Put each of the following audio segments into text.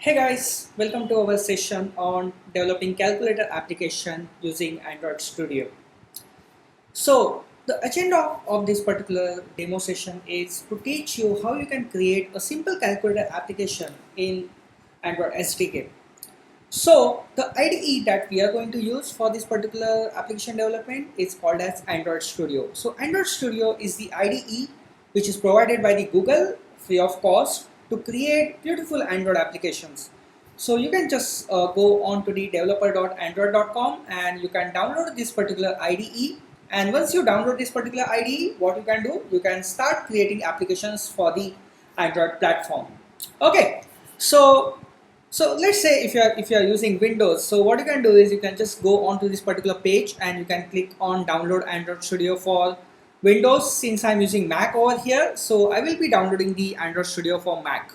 Hey guys, welcome to our session on developing calculator application using Android Studio. So the agenda of this particular demo session is to teach you how you can create a simple calculator application in Android SDK. So the IDE that we are going to use for this particular application development is called as Android Studio. So Android Studio is the IDE which is provided by the Google free of cost to create beautiful Android applications. So you can just go on to the developer.android.com and you can download this particular IDE. And once you download this particular IDE, what you can do, you can start creating applications for the Android platform. Okay, so let's say if you are using Windows, so what you can do is you can just go on to this particular page and you can click on download Android Studio for Windows. Since I'm using Mac over here, so I will be downloading the Android Studio for Mac.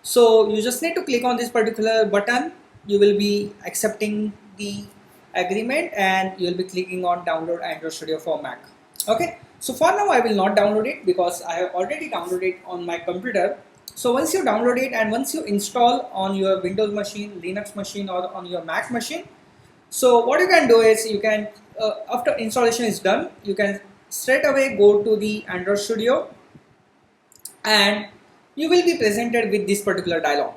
So you just need to click on this particular button. You will be accepting the agreement and you will be clicking on download Android Studio for Mac. Okay, so for now I will not download it because I have already downloaded it on my computer. So once you download it and once you install on your Windows machine, Linux machine, or on your Mac machine, so what you can do is you can after installation is done, you can straight away go to the Android Studio and you will be presented with this particular dialog.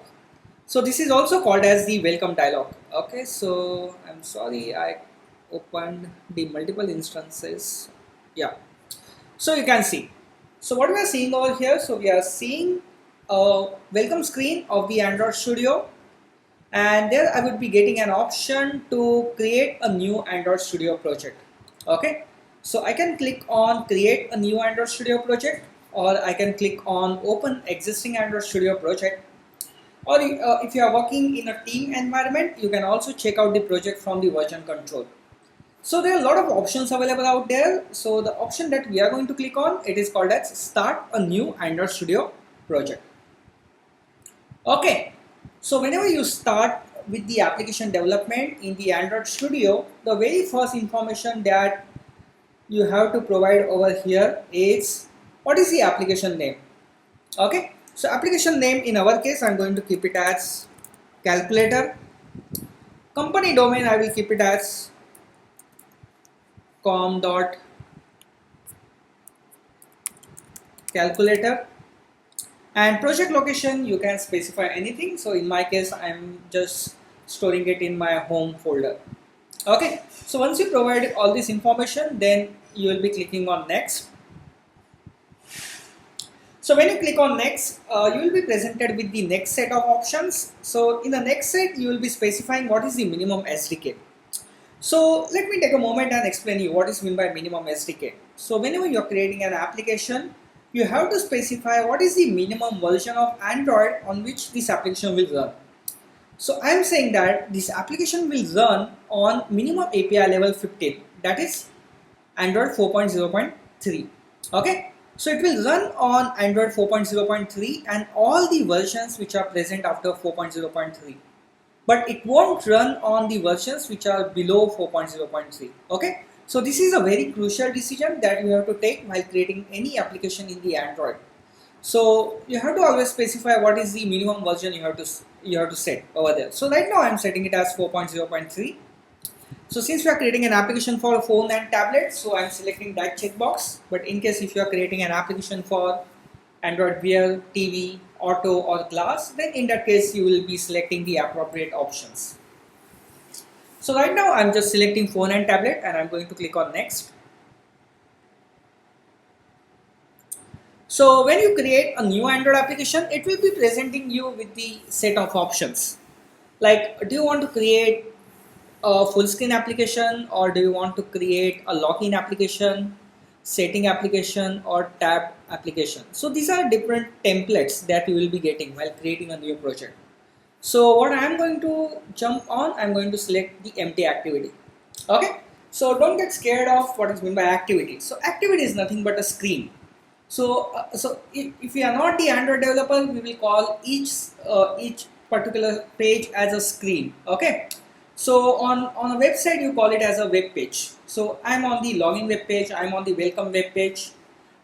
So this is also called as the welcome dialog. Okay, so I'm sorry I opened the multiple instances. Yeah, so you can see. So what we are seeing over here, so we are seeing a welcome screen of the Android Studio, and there I would be getting an option to create a new Android Studio project. Okay, so I can click on create a new Android Studio project, or I can click on open existing Android Studio project, or if you are working in a team environment, you can also check out the project from the version control. So there are a lot of options available out there. So the option that we are going to click on, it is called as start a new Android Studio project. Okay, so whenever you start with the application development in the Android Studio, the very first information that you have to provide over here is what is the application name. Okay, so application name in our case I'm going to keep it as calculator. Company domain I will keep it as com.calculator, and project location you can specify anything. So in my case I'm just storing it in my home folder. Okay, so once you provide all this information, then you will be clicking on next. So when you click on next, you will be presented with the next set of options. So in the next set, you will be specifying what is the minimum SDK. So let me take a moment and explain you what is meant by minimum SDK. So whenever you are creating an application, you have to specify what is the minimum version of Android on which this application will run. So I am saying that this application will run on minimum API level 15, that is Android 4.0.3. Okay. So it will run on Android 4.0.3 and all the versions which are present after 4.0.3, but it won't run on the versions which are below 4.0.3. Okay, so this is a very crucial decision that you have to take while creating any application in the Android. So you have to always specify what is the minimum version you have to set over there. So right now I'm setting it as 4.0.3. So since we are creating an application for a phone and tablet, so I'm selecting that checkbox. But in case if you are creating an application for Android Wear, TV, Auto or Glass, then in that case you will be selecting the appropriate options. So right now I'm just selecting phone and tablet and I'm going to click on next. So when you create a new Android application, it will be presenting you with the set of options. Like, do you want to create a full screen application, or do you want to create a login application, setting application, or tab application? So these are different templates that you will be getting while creating a new project. So what I am going to jump on, I'm going to select the empty activity. Okay, so don't get scared of what is meant by activity. So activity is nothing but a screen. So if we are not the Android developer, we will call each particular page as a screen. Okay. So on a website you call it as a web page. So I'm on the login web page, I'm on the welcome web page.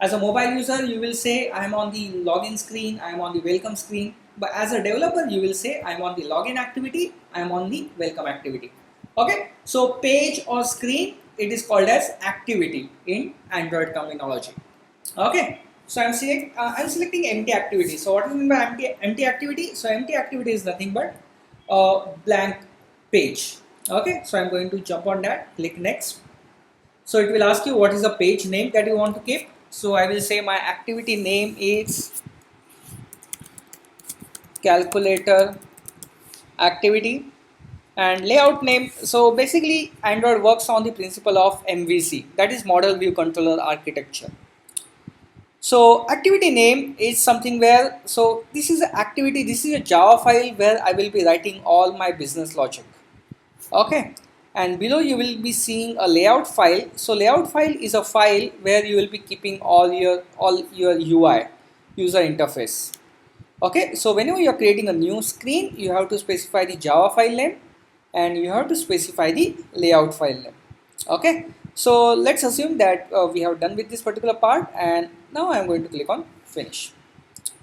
As a mobile user, you will say I'm on the login screen, I'm on the welcome screen. but as a developer you will say I'm on the login activity, I'm on the welcome activity. Okay, so page or screen, it is called as activity in Android terminology. Okay, so I'm selecting empty activity. So what is mean by empty activity? So empty activity is nothing but a blank page. Okay, so I'm going to jump on that, click next. So it will ask you what is the page name that you want to keep. So I will say my activity name is calculator activity, and layout name. So basically Android works on the principle of MVC, that is model view controller architecture. So activity name is something where, so this is an activity, this is a Java file where I will be writing all my business logic. Okay, and below you will be seeing a layout file. So layout file is a file where you will be keeping all your UI, user interface. Okay, so whenever you are creating a new screen, you have to specify the Java file name and you have to specify the layout file name. Okay, so let's assume that we have done with this particular part, and now I am going to click on finish.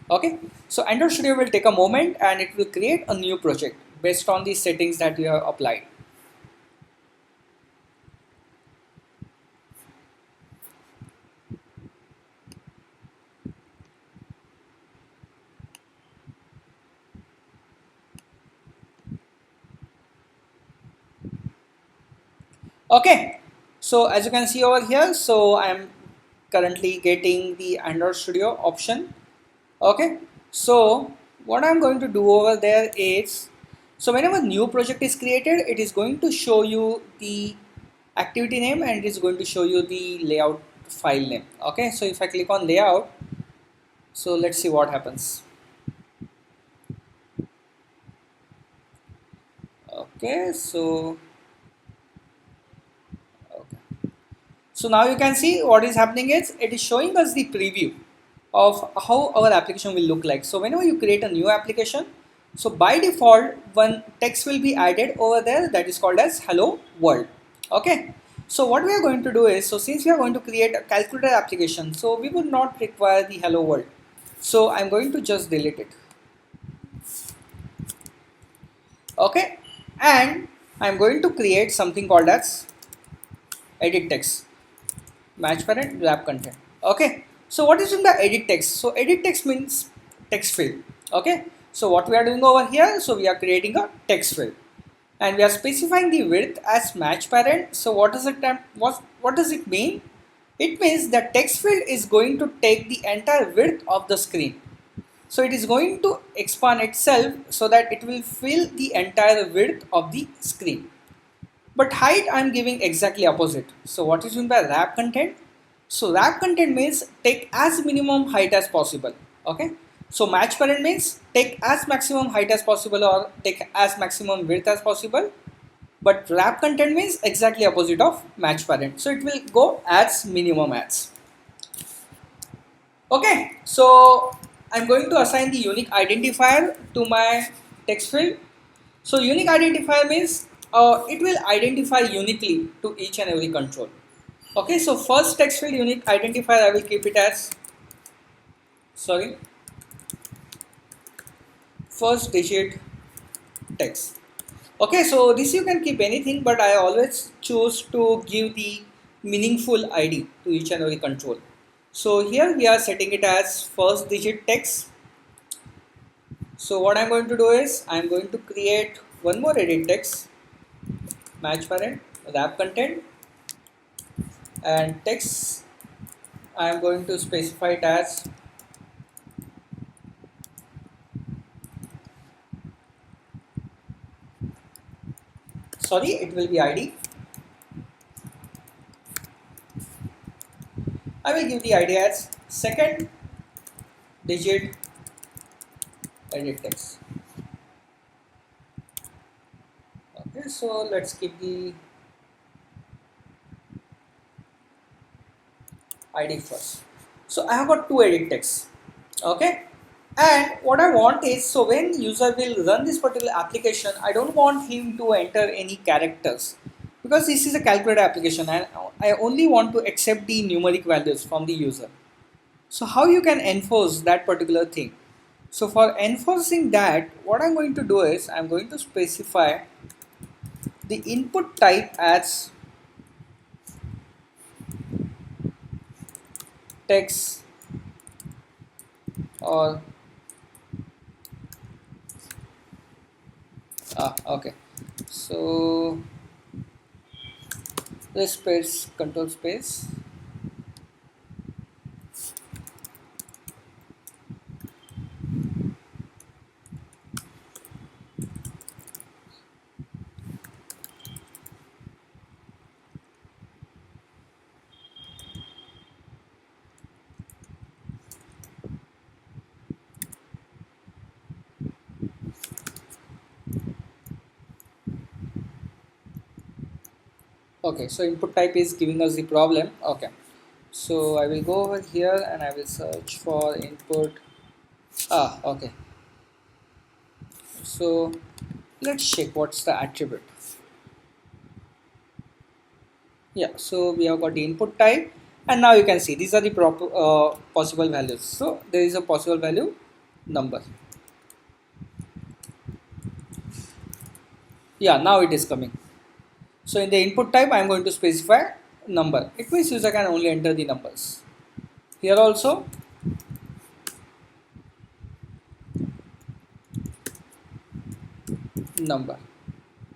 Okay, so Android Studio will take a moment and it will create a new project based on the settings that we have applied. Okay, so as you can see over here, so I am currently getting the Android Studio option. Okay, so what I'm going to do over there is, so whenever new project is created, it is going to show you the activity name and it is going to show you the layout file name. Okay, so if I click on layout, so let's see what happens. Okay, so so now you can see what is happening is it is showing us the preview of how our application will look like. So whenever you create a new application, so by default one text will be added over there that is called as hello world. Okay, so what we are going to do is, so since we are going to create a calculator application, so we would not require the hello world. So I'm going to just delete it. Okay, and I'm going to create something called as edit text, match parent, wrap content. Okay, so what is in the edit text? So edit text means text field. Okay, so what we are doing over here, so we are creating a text field and we are specifying the width as match parent. So what does it mean? It means that text field is going to take the entire width of the screen. So it is going to expand itself so that it will fill the entire width of the screen. But height I am giving exactly opposite. So what is meant by wrap content? So wrap content means take as minimum height as possible. Okay. So match parent means take as maximum height as possible or take as maximum width as possible. But wrap content means exactly opposite of match parent. So it will go as minimum as. Okay. So I'm going to assign the unique identifier to my text field. So unique identifier means it will identify uniquely to each and every control. Okay, so first text field unique identifier, I will keep it as, first digit text. Okay, so this you can keep anything, but I always choose to give the meaningful ID to each and every control. So here we are setting it as first digit text. So what I'm going to do is I'm going to create one more edit text, match parent, wrap content, and text I am going to specify it as it will be ID. I will give the ID as second digit edit text. Okay, so let's keep the ID first. So I have got two edit texts. Okay, and what I want is, so when user will run this particular application, I don't want him to enter any characters because this is a calculator application and I only want to accept the numeric values from the user. So how you can enforce that particular thing? So for enforcing that, what I'm going to do is I'm going to specify the input type as text or okay. So this space control space. Okay, so input type is giving us the problem. Okay, so I will go over here and I will search for input. Okay. So let's check what's the attribute. Yeah, so we have got the input type, and now you can see these are the proper possible values. So there is a possible value number. Yeah, now it is coming. So in the input type, I am going to specify number. It means user can only enter the numbers. Here also, number.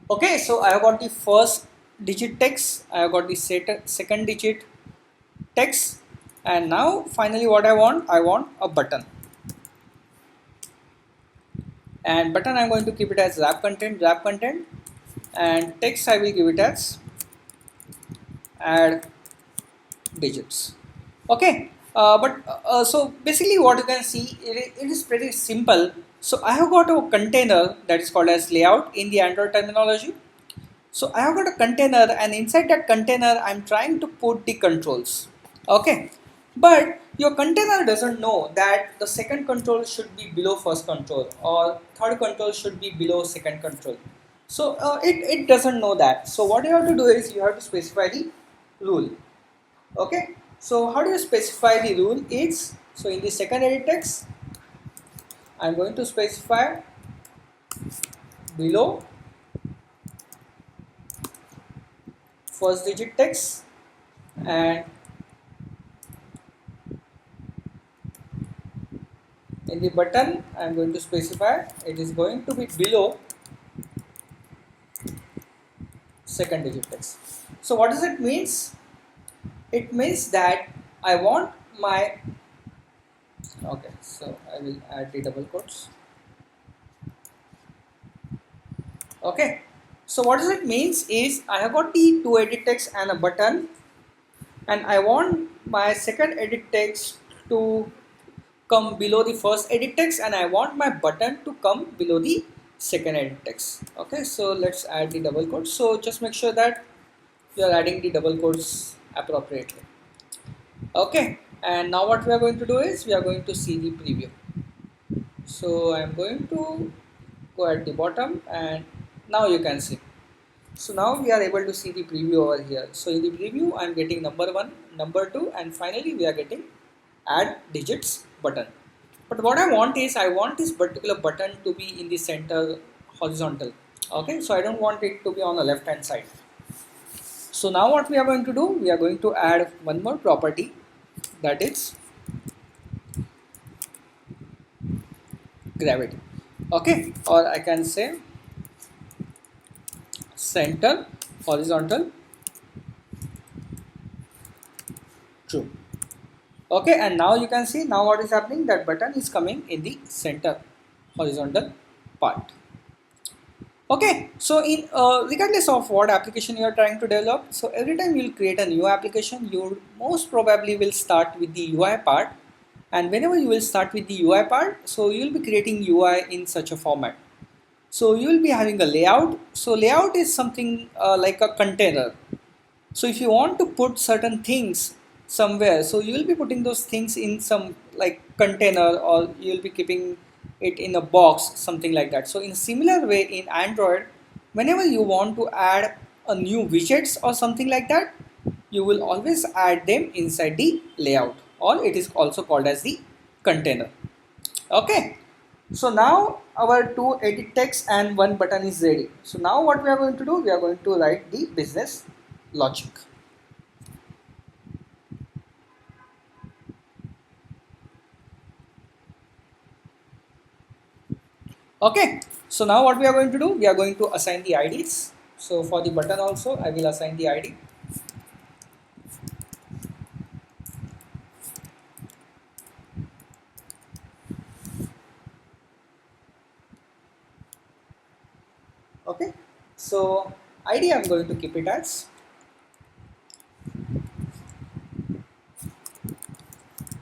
Okay, so I have got the first digit text, I have got the second digit text, and now finally what I want a button. And button I'm going to keep it as wrap content, and text I will give it as add digits. Okay, so basically what you can see, it is pretty simple. So I have got a container that is called as layout in the Android terminology. So I have got a container, and inside that container I'm trying to put the controls. Okay, but your container doesn't know that the second control should be below first control or third control should be below second control. So it doesn't know that. So what you have to do is you have to specify the rule. Okay, so how do you specify the rule? It's so in the second edit text I'm going to specify below first digit text, and in the button I'm going to specify it is going to be below second digit text. So what does it means? It means that I want my, okay, so I will add the double quotes. Okay, so what does it means is I have got the two edit text and a button, and I want my second edit text to come below the first edit text, and I want my button to come below the second edit text. Okay, so let's add the double quotes. So just make sure that you are adding the double quotes appropriately. Okay, and now what we are going to do is we are going to see the preview. So I am going to go at the bottom, and now you can see. So now we are able to see the preview over here. So in the preview I am getting number 1, number 2, and finally we are getting add digits button. But what I want is I want this particular button to be in the center horizontal. Okay, so I don't want it to be on the left hand side. So now what we are going to do, we are going to add one more property, that is gravity. Okay, or I can say center horizontal true. Okay, and now you can see now what is happening, that button is coming in the center horizontal part. Okay, so in regardless of what application you are trying to develop, so every time you will create a new application, you most probably will start with the UI part, and whenever you will start with the UI part, so you will be creating UI in such a format. So you will be having a layout. So layout is something like a container. So if you want to put certain things somewhere, so you will be putting those things in some like container, or you will be keeping it in a box, something like that. So in a similar way in Android, whenever you want to add a new widgets or something like that, you will always add them inside the layout, or it is also called as the container. Okay, So now our two edit text and one button is ready. So now what we are going to do, we are going to write the business logic. Okay, so now what we are going to do, we are going to assign the IDs. So for the button also, I will assign the ID. Okay, so ID I'm going to keep it as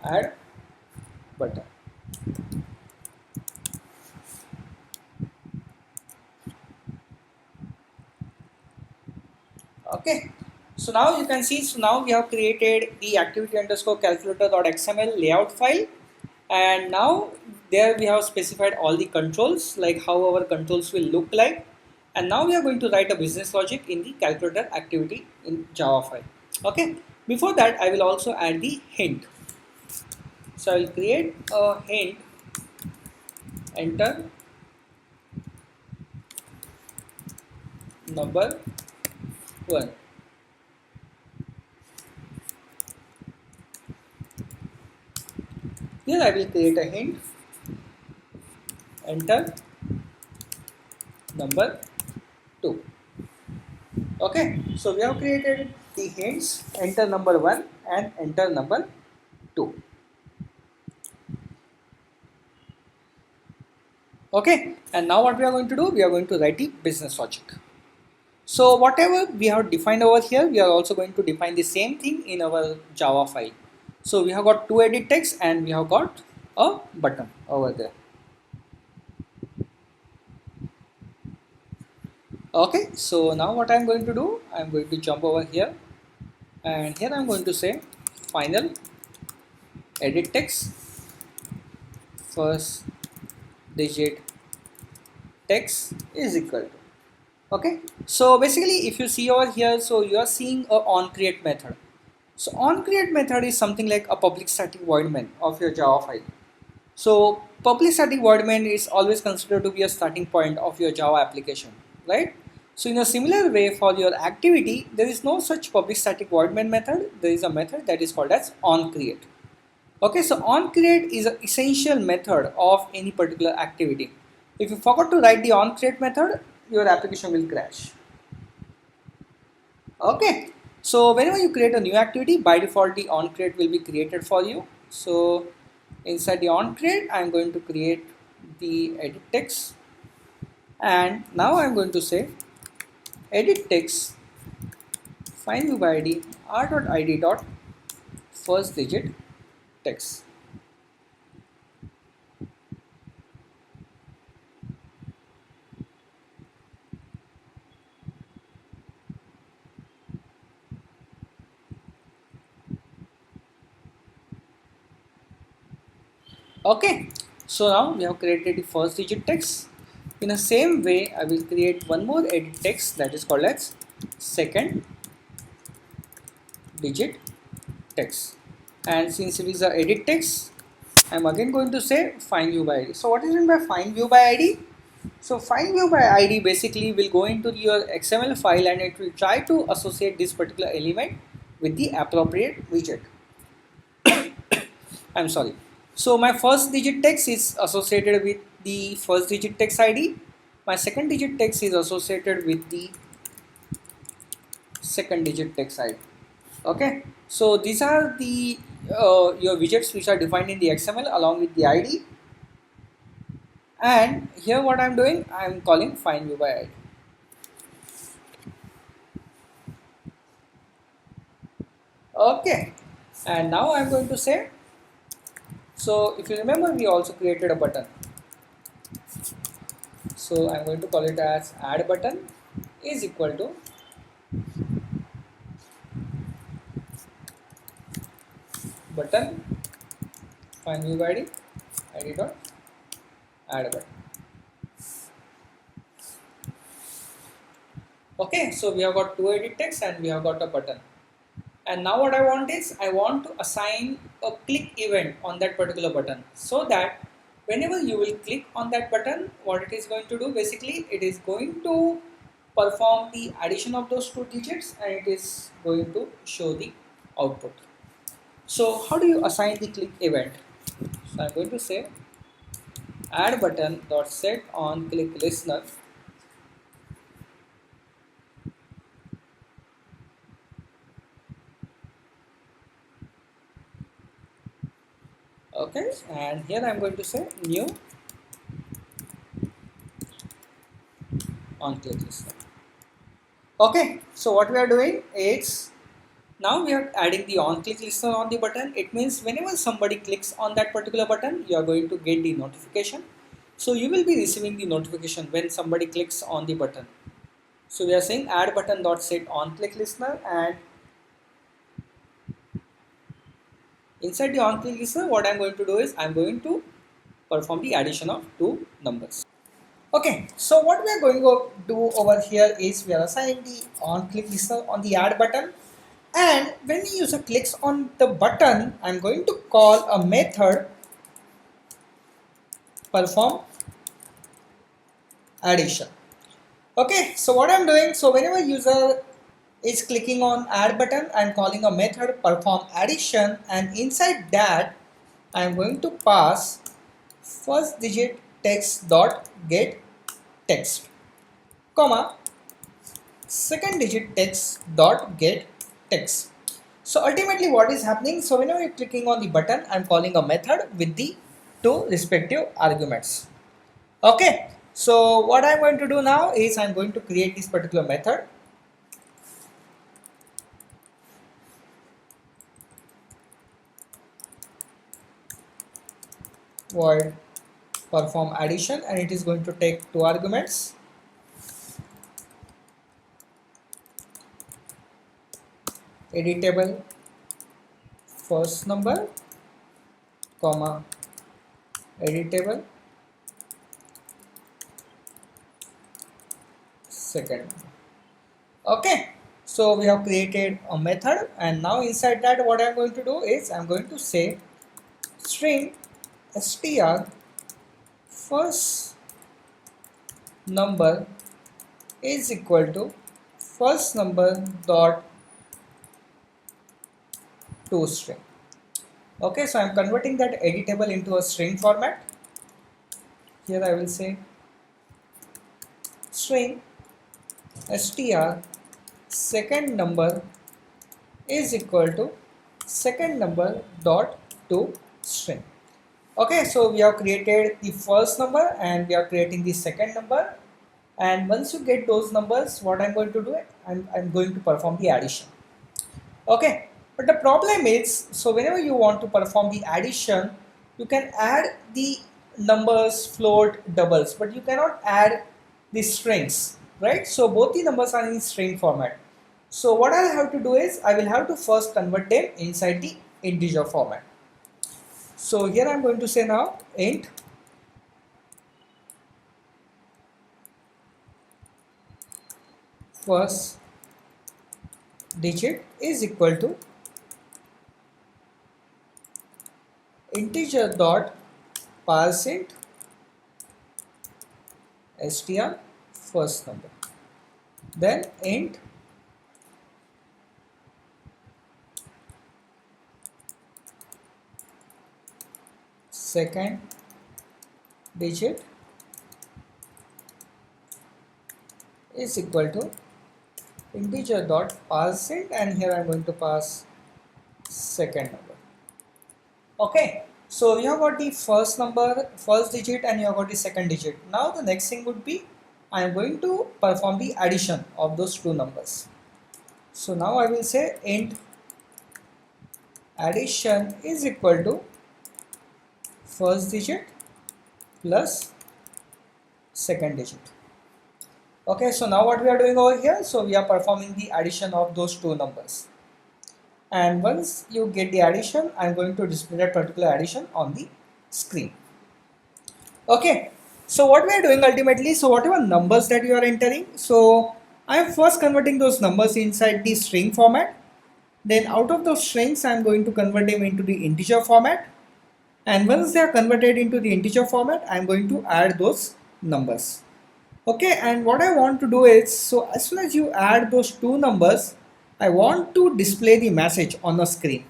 add button. Okay, so now you can see, so now we have created the activity underscore calculator.xml layout file, and now there we have specified all the controls, like how our controls will look like, and now we are going to write a business logic in the calculator activity in Java file. Okay, before that I will also add the hint. So I will create a hint, enter number 1. Here I will create a hint, enter number 2. Okay, so we have created the hints, enter number 1 and enter number 2. Okay, and now what we are going to do, we are going to write the business logic. So whatever we have defined over here, we are also going to define the same thing in our Java file. So we have got two edit text and we have got a button over there. Okay, so now what I am going to do, I am going to jump over here, and here I am going to say final edit text first digit text is equal to. Okay, so basically if you see over here, so you are seeing a onCreate method. So onCreate method is something like a public static void main of your Java file. So public static void main is always considered to be a starting point of your Java application, right? So in a similar way, for your activity, there is no such public static void main method. There is a method that is called as onCreate. Okay, so onCreate is an essential method of any particular activity. If you forgot to write the onCreate method, your application will crash. Okay, so whenever you create a new activity, by default the onCreate will be created for you. So inside the onCreate, I am going to create the edit text, and now I am going to say edit text find view by id r.id dot first digit text. Okay, so now we have created the first digit text. In the same way, I will create one more edit text that is called as second digit text. And since it is a edit text, I am again going to say find view by id. So what is meant by find view by id? So find view by id basically will go into your XML file and it will try to associate this particular element with the appropriate widget. I'm sorry. So my first digit text is associated with the first digit text ID. My second digit text is associated with the second digit text ID. Okay. So these are the your widgets which are defined in the XML along with the ID. And here what I'm doing, I'm calling find view by ID. Okay. And now I'm going to say, so if you remember, we also created a button. So I'm going to call it as add button is equal to button find view by id dot add button. Okay, so we have got two edit text and we have got a button. And now what I want is, I want to assign a click event on that particular button, so that whenever you will click on that button, what it is going to do, basically it is going to perform the addition of those two digits and it is going to show the output. So how do you assign the click event? So I'm going to say add button dot set on click listener. Okay, and here I'm going to say new on click listener. Okay, so what we are doing is now we are adding the on click listener on the button. It means whenever somebody clicks on that particular button, you are going to get the notification. So you will be receiving the notification when somebody clicks on the button. So we are saying add button dot set on click listener, and inside the on click listener, what I'm going to do is I'm going to perform the addition of two numbers. Okay, so what we are going to do over here is we are assigning the on click listener on the add button, and when the user clicks on the button, I'm going to call a method perform addition. Okay, so what I'm doing, so whenever user is clicking on add button, I'm calling a method perform addition, and inside that I'm going to pass first digit text dot get text, comma second digit text dot get text. So ultimately what is happening, so whenever you're clicking on the button, I'm calling a method with the two respective arguments. Okay, so what I'm going to do now is I'm going to create this particular method. Void perform addition, and it is going to take two arguments. Editable first number, comma editable second. Okay, so we have created a method, and now inside that what I'm going to do is I'm going to say string str first number is equal to first number dot to string. Okay, so I'm converting that editable into a string format. Here I will say string str second number is equal to second number dot to string. Okay, so we have created the first number and we are creating the second number, and once you get those numbers, what I'm going to do, I'm going to perform the addition. Okay, but the problem is, so whenever you want to perform the addition, you can add the numbers, float, doubles, but you cannot add the strings, right? So both the numbers are in string format. So what I'll have to do is I will have to first convert them inside the integer format. So here I'm going to say now int first digit is equal to integer dot parseInt str first number, then int second digit is equal to integer dot parseInt, and here I'm going to pass second number. Okay, so you have got the first number, first digit, and you have got the second digit. Now the next thing would be I am going to perform the addition of those two numbers. So now I will say int addition is equal to first digit plus second digit. Okay, so now what we are doing over here, so we are performing the addition of those two numbers. And once you get the addition, I'm going to display that particular addition on the screen. Okay, so what we are doing ultimately, so whatever numbers that you are entering, so I am first converting those numbers inside the string format. Then out of those strings, I'm going to convert them into the integer format. and once they are converted into the integer format, I'm going to add those numbers. Okay, and what I want to do is, so as soon as you add those two numbers, I want to display the message on the screen.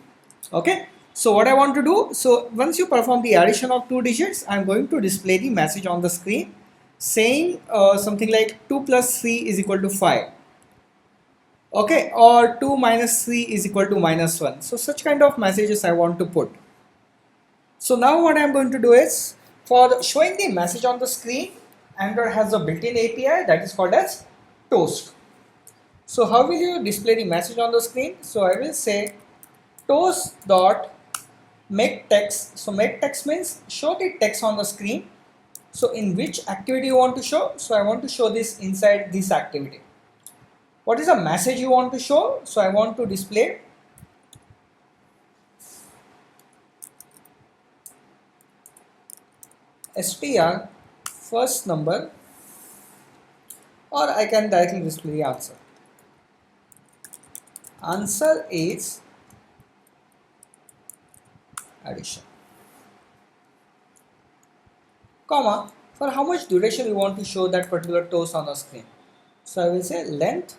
Okay, so what I want to do, so once you perform the addition of two digits, I'm going to display the message on the screen saying something like 2 plus 3 is equal to 5. Okay, or 2 minus 3 is equal to minus 1. So such kind of messages I want to put. So now what I'm going to do is, for showing the message on the screen, Android has a built-in API that is called as Toast. So how will you display the message on the screen? So I will say toast dot make text. So make text means show the text on the screen. So in which activity you want to show? So I want to show this inside this activity. What is the message you want to show? So I want to display str first number, or I can directly display the answer. Answer is addition, comma, for how much duration you want to show that particular toast on the screen. So I will say length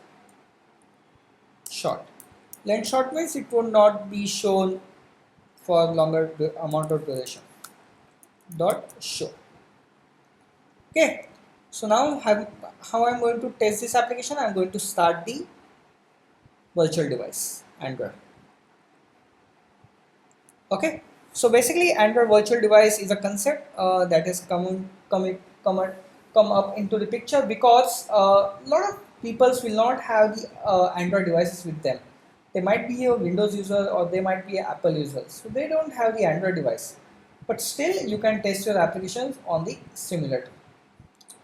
short. Length short means it would not be shown for longer amount of duration. Dot show. Okay, so now how I'm going to test this application, I'm going to start the virtual device Android. Okay, so basically Android virtual device is a concept that has come up into the picture because a lot of people will not have the Android devices with them. They might be a Windows user or they might be an Apple user, so they don't have the Android device, but still you can test your applications on the simulator.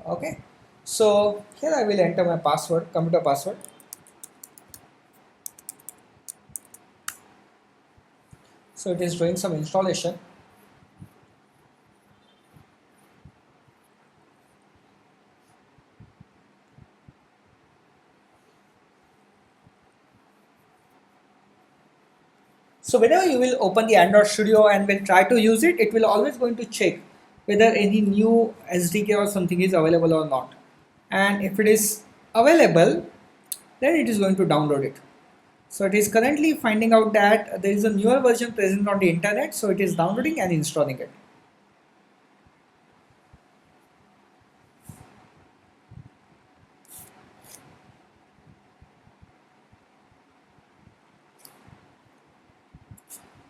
Okay, so here I will enter my password, computer password. So it is doing some installation. So whenever you will open the Android Studio and will try to use it, it will always going to check whether any new SDK or something is available or not. And if it is available, then it is going to download it. So it is currently finding out that there is a newer version present on the internet, so it is downloading and installing it.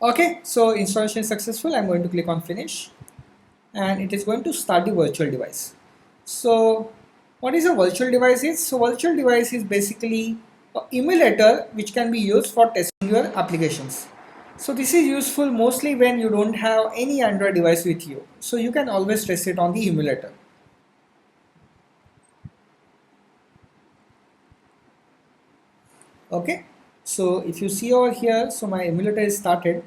Okay, so installation is successful. I'm going to click on finish and it is going to start the virtual device. So what is a virtual device is? So virtual device is basically an emulator which can be used for testing your applications. So this is useful mostly when you don't have any Android device with you. So you can always test it on the emulator. Okay, so if you see over here, so my emulator is started.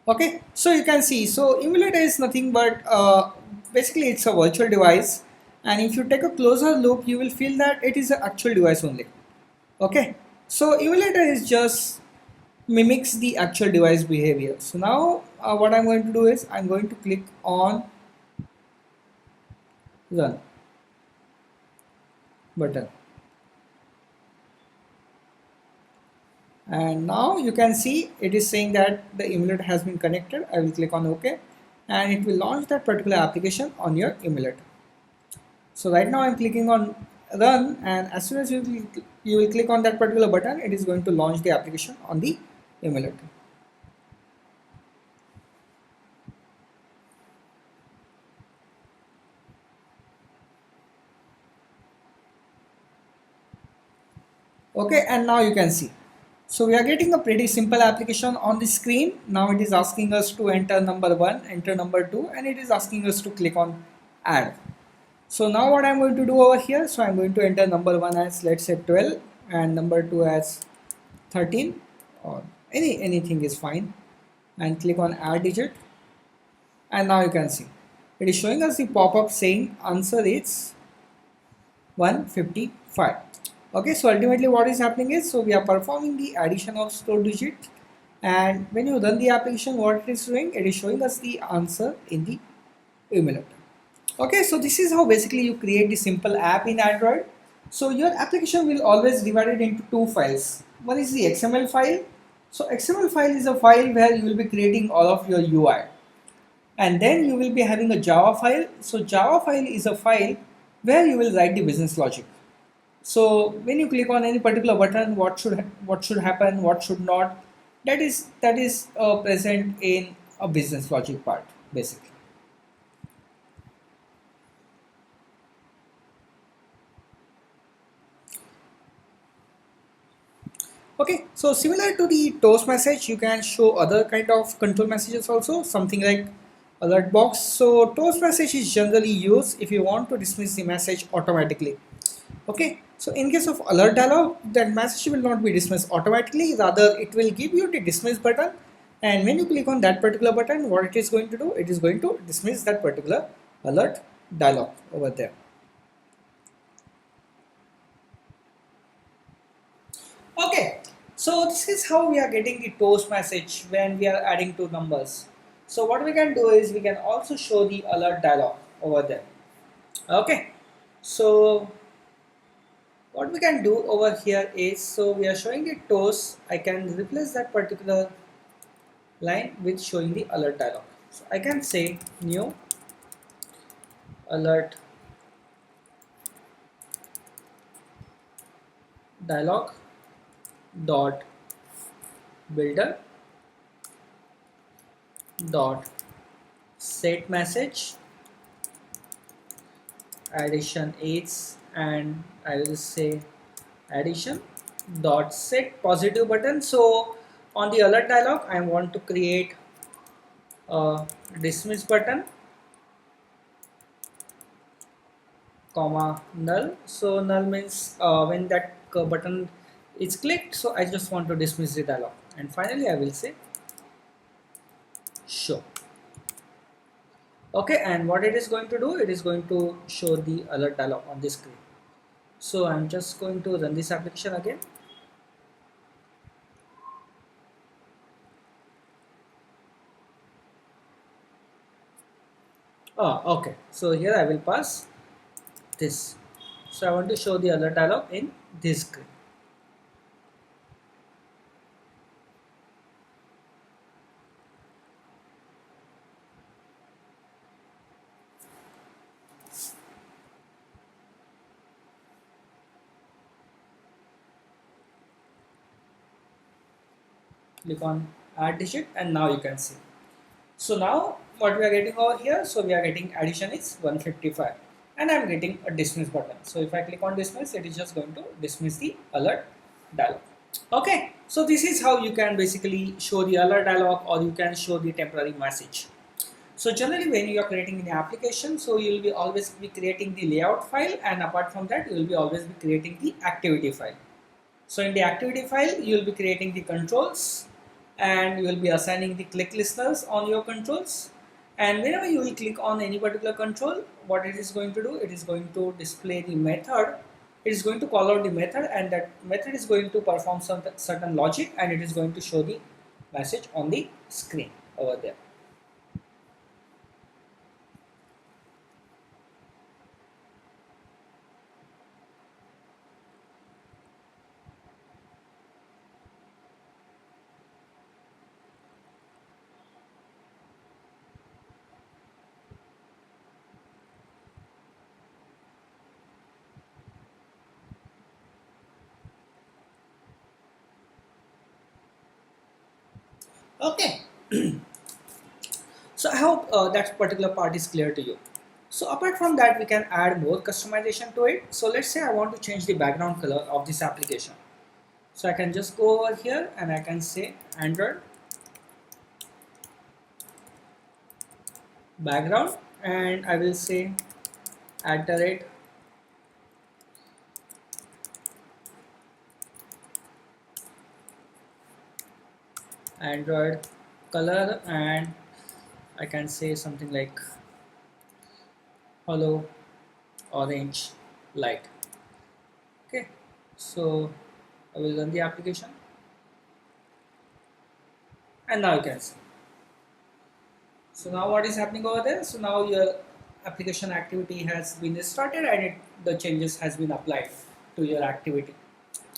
Okay, so you can see, so emulator is nothing but basically it's a virtual device, and if you take a closer look you will feel that it is an actual device only. Okay, so emulator is just mimics the actual device behavior. So now what I'm going to do is I'm going to click on run button, and now you can see it is saying that the emulator has been connected. I will click on OK and it will launch that particular application on your emulator. So right now I'm clicking on run, and as soon as you will click on that particular button, it is going to launch the application on the emulator. Okay, and now you can see. So we are getting a pretty simple application on the screen. Now it is asking us to enter number 1, enter number 2, and it is asking us to click on add. So now what I'm going to do over here, so I'm going to enter number 1 as let's say 12 and number 2 as 13 or anything is fine, and click on add digit, and now you can see it is showing us the pop-up saying answer is 155. Okay, so ultimately what is happening is, so we are performing the addition of stored digit, and when you run the application, what it is doing, it is showing us the answer in the emulator. Okay, so this is how basically you create the simple app in Android. So your application will always divide it into two files. One is the XML file. So XML file is a file where you will be creating all of your UI. And then you will be having a Java file. So Java file is a file where you will write the business logic. So when you click on any particular button, what should happen, what should not, that is present in a business logic part basically. Okay, so similar to the toast message, you can show other kind of control messages also, something like alert box. So toast message is generally used if you want to dismiss the message automatically. Okay, so in case of alert dialog, that message will not be dismissed automatically, rather it will give you the dismiss button, and when you click on that particular button, what it is going to do, it is going to dismiss that particular alert dialog over there. Okay, so this is how we are getting the toast message when we are adding two numbers. So what we can do is we can also show the alert dialog over there. Okay, so what we can do over here is, so we are showing the toast, I can replace that particular line with showing the alert dialog. So I can say new alert dialog dot builder dot set message addition is, and I will say addition dot set positive button. So on the alert dialog I want to create a dismiss button comma null. So null means when that button is clicked, so I just want to dismiss the dialog, and finally I will say show. Okay, and what it is going to do, it is going to show the alert dialog on the screen. So I'm just going to run this application again. Okay, so here I will pass this. So I want to show the alert dialog in this screen. Click on add digit, and now you can see. So now what we are getting over here, so we are getting addition is 155, and I'm getting a dismiss button. So if I click on dismiss, it is just going to dismiss the alert dialog. Okay, so this is how you can basically show the alert dialog, or you can show the temporary message. So generally when you are creating an application, so you will be always be creating the layout file, and apart from that you will be always be creating the activity file. So in the activity file you will be creating the controls, and you will be assigning the click listeners on your controls, and whenever you will click on any particular control, what it is going to do, it is going to display the method, it is going to call out the method, and that method is going to perform some certain logic, and it is going to show the message on the screen over there. Okay, so I hope that particular part is clear to you. So apart from that, we can add more customization to it. So let's say I want to change the background color of this application. So I can just go over here and I can say Android background, and I will say @ Android color, and I can say something like hello orange light. Okay, so I will run the application, and now you can see. So now what is happening over there? So now your application activity has been started, and the changes has been applied to your activity.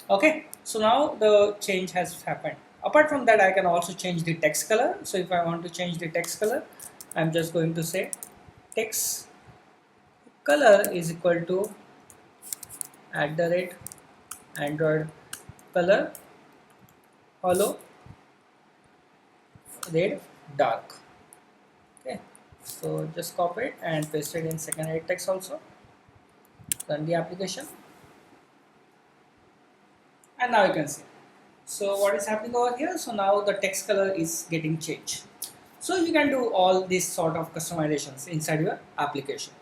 Okay, so now the change has happened. Apart from that, I can also change the text color. So if I want to change the text color, I'm just going to say text color is equal to @Android color hollow red dark. Okay, so just copy it and paste it in second edit text also. Run the application, and now you can see. So what is happening over here? So now the text color is getting changed. So you can do all these sort of customizations inside your application.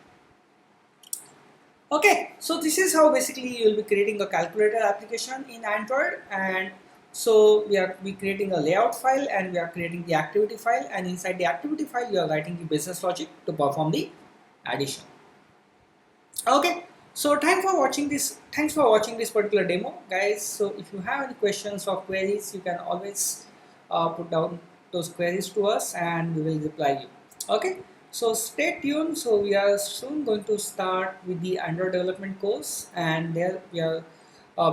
Okay, so this is how basically you will be creating a calculator application in Android, and so we are creating a layout file, and we are creating the activity file, and inside the activity file you are writing the business logic to perform the addition. Okay, so thanks for watching this particular demo, guys. So if you have any questions or queries, you can always put down those queries to us and we will reply you. Okay, so stay tuned. So we are soon going to start with the Android development course, and there we are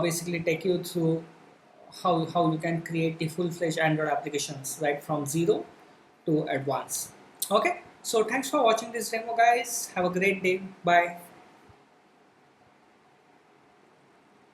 basically take you through how you can create the full-fledged Android applications right from zero to advanced. Okay, so thanks for watching this demo, guys. Have a great day. Bye.